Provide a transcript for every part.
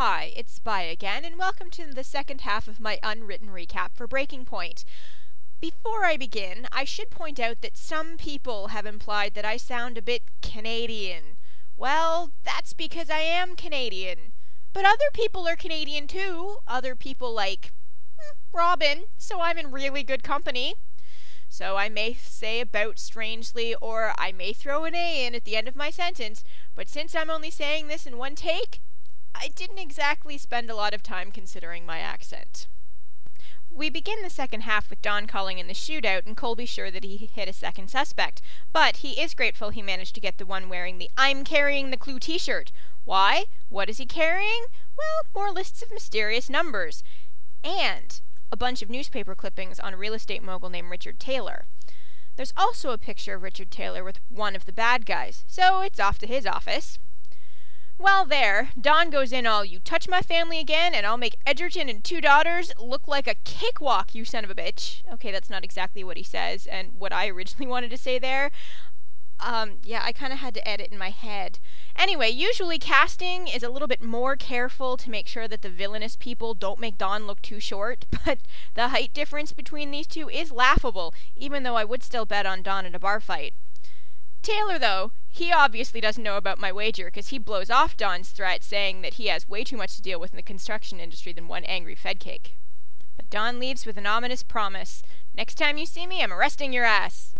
Hi, it's Spy again, and welcome to the second half of my unwritten recap for Breaking Point. Before I begin, I should point out that some people have implied that I sound a bit Canadian. Well, that's because I am Canadian. But other people are Canadian too. Other people like Robin, so I'm in really good company. So I may say about strangely, or I may throw an A in at the end of my sentence, but since I'm only saying this in one take, I didn't exactly spend a lot of time considering my accent. We begin the second half with Don calling in the shootout and Colby sure that he hit a second suspect, but he is grateful he managed to get the one wearing the "I'm carrying the clue" t-shirt. Why? What is he carrying? Well, more lists of mysterious numbers. And a bunch of newspaper clippings on a real estate mogul named Richard Taylor. There's also a picture of Richard Taylor with one of the bad guys, so it's off to his office. While there, Don goes in all, "You touch my family again, and I'll make Edgerton and 2 daughters look like a cakewalk, you son of a bitch." Okay, that's not exactly what he says, and what I originally wanted to say there. Yeah, I kind of had to edit in my head. Anyway, usually casting is a little bit more careful to make sure that the villainous people don't make Don look too short, but the height difference between these two is laughable, even though I would still bet on Don in a bar fight. Taylor, though, he obviously doesn't know about my wager, because he blows off Don's threat, saying that he has way too much to deal with in the construction industry than one angry Fed cake. But Don leaves with an ominous promise. "Next time you see me, I'm arresting your ass."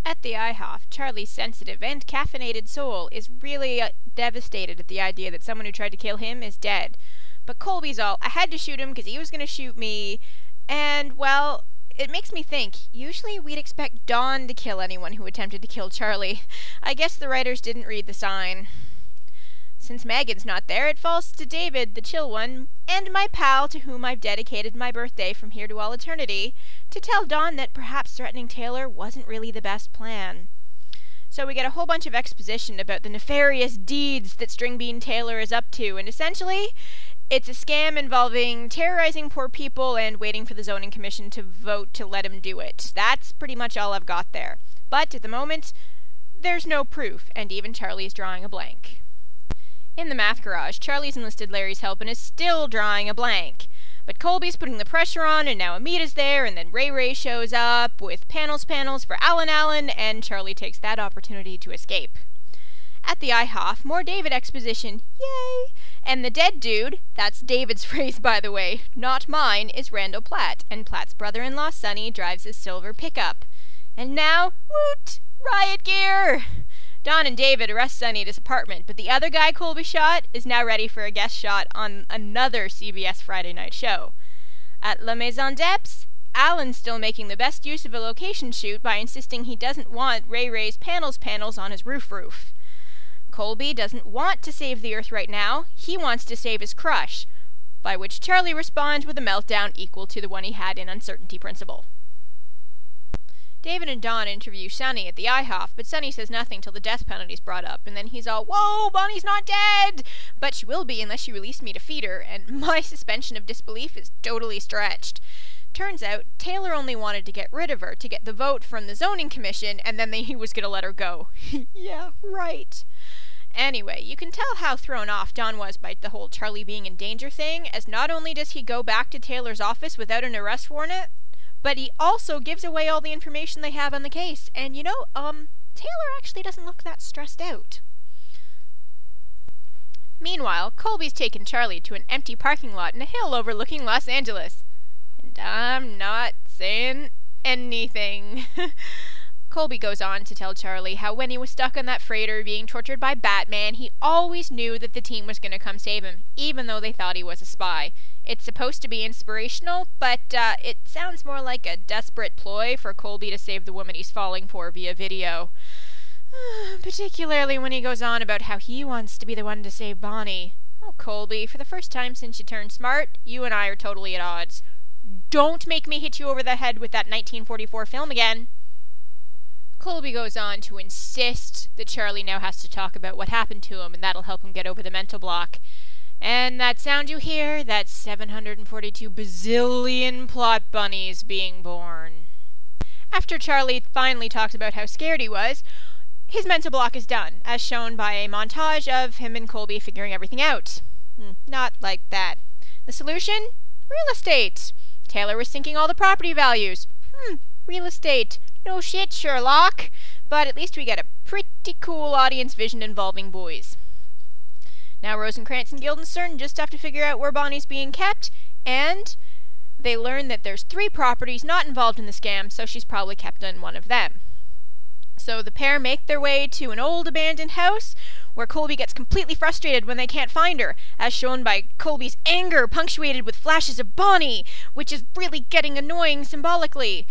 At the IHOP, Charlie's sensitive and caffeinated soul is really devastated at the idea that someone who tried to kill him is dead. But Colby's all, "I had to shoot him because he was going to shoot me," and, well, it makes me think, usually we'd expect Don to kill anyone who attempted to kill Charlie. I guess the writers didn't read the sign. Since Megan's not there, it falls to David, the chill one, and my pal to whom I've dedicated my birthday from here to all eternity, to tell Don that perhaps threatening Taylor wasn't really the best plan. So we get a whole bunch of exposition about the nefarious deeds that Stringbean Taylor is up to, and essentially, it's a scam involving terrorizing poor people and waiting for the zoning commission to vote to let him do it. That's pretty much all I've got there. But at the moment, there's no proof, and even Charlie is drawing a blank. In the math garage, Charlie's enlisted Larry's help and is still drawing a blank. But Colby's putting the pressure on, and now Amita's there, and then Ray shows up with panels for Alan, and Charlie takes that opportunity to escape. At the IHOP, more David exposition, yay! And the dead dude, that's David's phrase by the way, not mine, is Randall Platt, and Platt's brother-in-law Sonny drives his silver pickup. And now, woot! Riot gear! Don and David arrest Sonny at his apartment, but the other guy Colby shot is now ready for a guest shot on another CBS Friday night show. At La Maison Depps, Alan's still making the best use of a location shoot by insisting he doesn't want Ray's panels on his roof. Colby doesn't want to save the Earth right now, he wants to save his crush, by which Charlie responds with a meltdown equal to the one he had in Uncertainty Principle. David and Don interview Sonny at the IHOP, but Sonny says nothing till the death penalty's brought up, and then he's all, "Whoa, Bonnie's not dead! But she will be unless you release me to feed her," and my suspension of disbelief is totally stretched. Turns out, Taylor only wanted to get rid of her to get the vote from the zoning commission, and then he was going to let her go. Yeah, right. Anyway, you can tell how thrown off Don was by the whole Charlie being in danger thing, as not only does he go back to Taylor's office without an arrest warrant, but he also gives away all the information they have on the case, and Taylor actually doesn't look that stressed out. Meanwhile, Colby's taken Charlie to an empty parking lot in a hill overlooking Los Angeles. And I'm not saying anything. Colby goes on to tell Charlie how when he was stuck on that freighter being tortured by Batman, he always knew that the team was going to come save him, even though they thought he was a spy. It's supposed to be inspirational, but it sounds more like a desperate ploy for Colby to save the woman he's falling for via video. Particularly when he goes on about how he wants to be the one to save Bonnie. Oh, Colby, for the first time since you turned smart, you and I are totally at odds. Don't make me hit you over the head with that 1944 film again. Colby goes on to insist that Charlie now has to talk about what happened to him, and that'll help him get over the mental block. And that sound you hear, that's 742 bazillion plot bunnies being born. After Charlie finally talks about how scared he was, his mental block is done, as shown by a montage of him and Colby figuring everything out. Not like that. The solution? Real estate. Taylor was sinking all the property values. Real estate. No shit, Sherlock. But at least we get a pretty cool audience vision involving boys. Now Rosencrantz and Guildenstern just have to figure out where Bonnie's being kept, and they learn that there's 3 properties not involved in the scam, so she's probably kept in one of them. So the pair make their way to an old abandoned house, where Colby gets completely frustrated when they can't find her, as shown by Colby's anger punctuated with flashes of Bonnie, which is really getting annoying symbolically.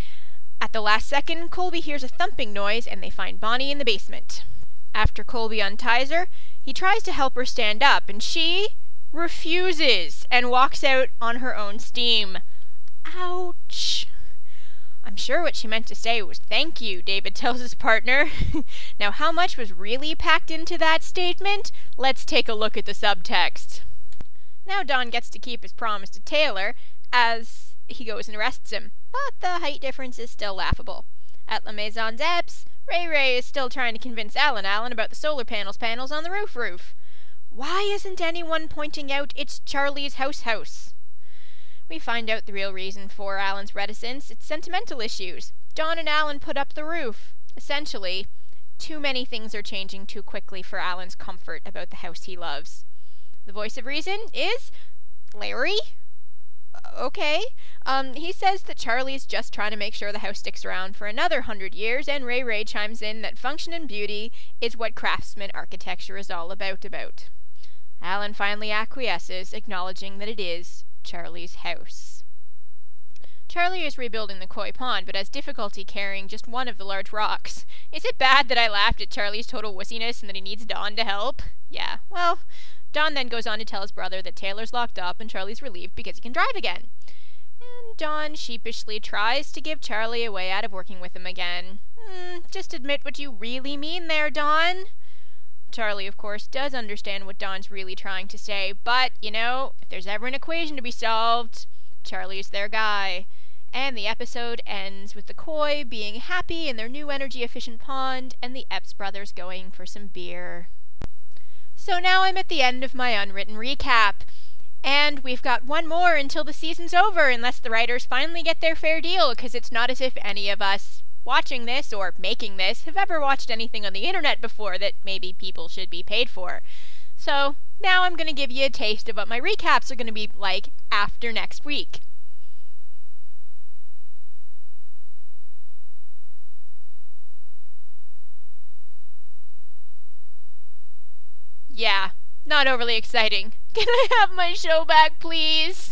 At the last second, Colby hears a thumping noise and they find Bonnie in the basement. After Colby unties her, he tries to help her stand up, and she refuses and walks out on her own steam. Ouch! I'm sure what she meant to say was thank you, David tells his partner. Now how much was really packed into that statement? Let's take a look at the subtext. Now Don gets to keep his promise to Taylor as he goes and arrests him, but the height difference is still laughable. At La Maison Depps, Ray is still trying to convince Alan about the solar panels on the roof. Why isn't anyone pointing out it's Charlie's house? We find out the real reason for Alan's reticence. It's sentimental issues. Don and Alan put up the roof. Essentially, too many things are changing too quickly for Alan's comfort about the house he loves. The voice of reason is Larry? Okay. He says that Charlie's just trying to make sure the house sticks around for another 100 years, and Ray chimes in that function and beauty is what craftsman architecture is all about. Alan finally acquiesces, acknowledging that it is Charlie's house. Charlie is rebuilding the koi pond, but has difficulty carrying just one of the large rocks. Is it bad that I laughed at Charlie's total wussiness and that he needs Don to help? Yeah, well, Don then goes on to tell his brother that Taylor's locked up and Charlie's relieved because he can drive again. And Don sheepishly tries to give Charlie a way out of working with him again. Just admit what you really mean there, Don. Charlie, of course, does understand what Don's really trying to say, but, you know, if there's ever an equation to be solved, Charlie's their guy. And the episode ends with the koi being happy in their new energy-efficient pond, and the Epps brothers going for some beer. So now I'm at the end of my unwritten recap, and we've got one more until the season's over, unless the writers finally get their fair deal, because it's not as if any of us watching this or making this have ever watched anything on the internet before that maybe people should be paid for. So now I'm going to give you a taste of what my recaps are going to be like after next week. Yeah, not overly exciting. Can I have my show back, please?